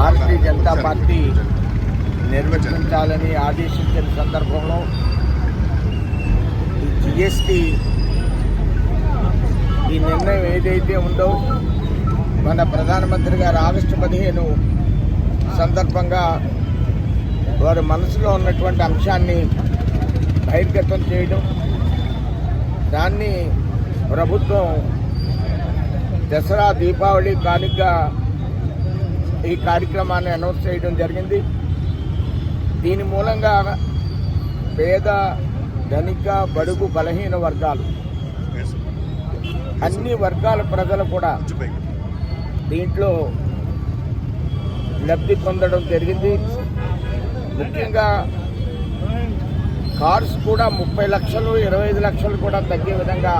Bharatiya Janata party నిర్వహించాలని ఆదేశించిన సందర్భంలో ఈ జిఎస్టీ ఈ నిర్ణయం ఏదైతే ఉందో మన ప్రధానమంత్రి గారు ఆగస్టు 15 సందర్భంగా వారి మనసులో ఉన్నటువంటి అంశాన్ని బహిర్గతం చేయడం, దాన్ని ప్రభుత్వం దసరా దీపావళి కానుకగా ఈ కార్యక్రమాన్ని అనౌన్స్ చేయడం జరిగింది. దీని మూలంగా పేద, ధనిక, బడుగు, బలహీన వర్గాలు అన్ని వర్గాల ప్రజలు కూడా దీంట్లో లబ్ధి పొందడం జరిగింది. ముఖ్యంగా కార్స్ కూడా 30 లక్షలు, 25 లక్షలు కూడా తగ్గే విధంగా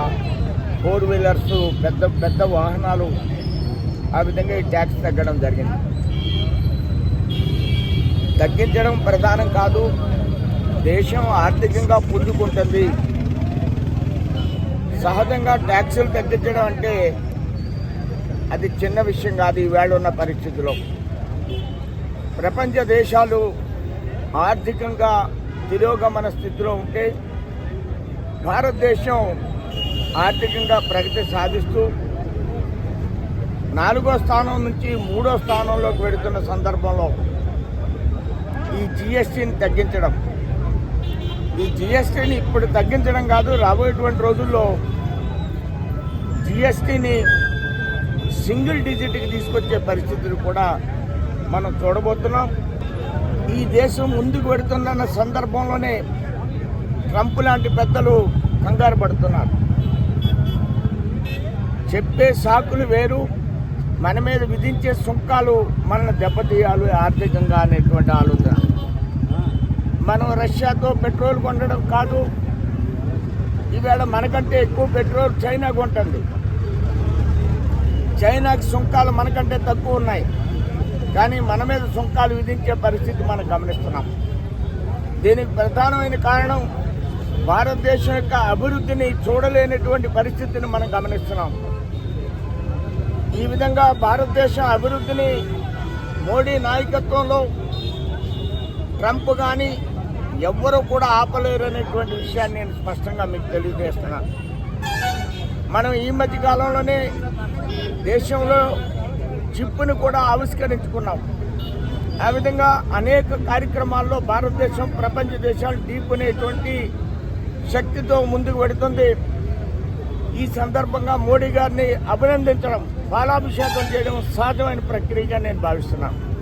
4 వీలర్స్, పెద్ద పెద్ద వాహనాలు ఆ విధంగా ఈ ట్యాక్స్ తగ్గడం జరిగింది. తగ్గించడం ప్రధానం కాదు, దేశం ఆర్థికంగా పుంజుకుంటుంది. సహజంగా ట్యాక్సులు తగ్గించడం అంటే అది చిన్న విషయం కాదు. ఈవేళ ఉన్న పరిస్థితిలో ప్రపంచ దేశాలు ఆర్థికంగా తిరోగమన స్థితిలో ఉంటే భారతదేశం ఆర్థికంగా ప్రగతి సాధిస్తూ 4వ స్థానం నుంచి 3వ స్థానంలోకి వెళుతున్న సందర్భంలో ఈ జిఎస్టీని తగ్గించడం, ఈ జిఎస్టీని ఇప్పుడు తగ్గించడం కాదు, రాబోయేటువంటి రోజుల్లో జిఎస్టీని సింగిల్ డిజిట్కి తీసుకొచ్చే పరిస్థితులు కూడా మనం చూడబోతున్నాం. ఈ దేశం ముందుకు వెడుతున్న సందర్భంలోనే ట్రంప్ లాంటి పెద్దలు కంగారు పడుతున్నారు. చెప్పే సాకులు వేరు, మన మీద విధించే సుంకాలు మనల్ని దెబ్బతీయాలి ఆర్థికంగా అనేటువంటి ఆలోచన. మనం రష్యాతో పెట్రోల్ కొనడం కాదు, ఈవేళ మనకంటే ఎక్కువ పెట్రోల్ చైనా కొంటుంది. చైనాకి సుంకాలు మనకంటే తక్కువ ఉన్నాయి, కానీ మన మీద సుంకాలు విధించే పరిస్థితి మనం గమనిస్తున్నాం. దీనికి ప్రధానమైన కారణం భారతదేశం యొక్క అభివృద్ధిని చూడలేనటువంటి పరిస్థితిని మనం గమనిస్తున్నాం. ఈ విధంగా భారతదేశం అభివృద్ధిని మోడీ నాయకత్వంలో ట్రంప్ కానీ ఎవ్వరూ కూడా ఆపలేరు అనేటువంటి విషయాన్ని నేను స్పష్టంగా మీకు తెలియజేస్తున్నాను. మనం ఈ మధ్య కాలంలోనే దేశంలో చిప్పును కూడా ఆవిష్కరించుకున్నాం. ఆ విధంగా అనేక కార్యక్రమాల్లో భారతదేశం ప్రపంచ దేశాలు ఢీకొనేటువంటి శక్తితో ముందుకు వెడుతుంది. ఈ సందర్భంగా మోడీ గారిని అభినందించడం, పాలాభిషేకం చేయడం సహజమైన ప్రక్రియగా నేను భావిస్తున్నాను.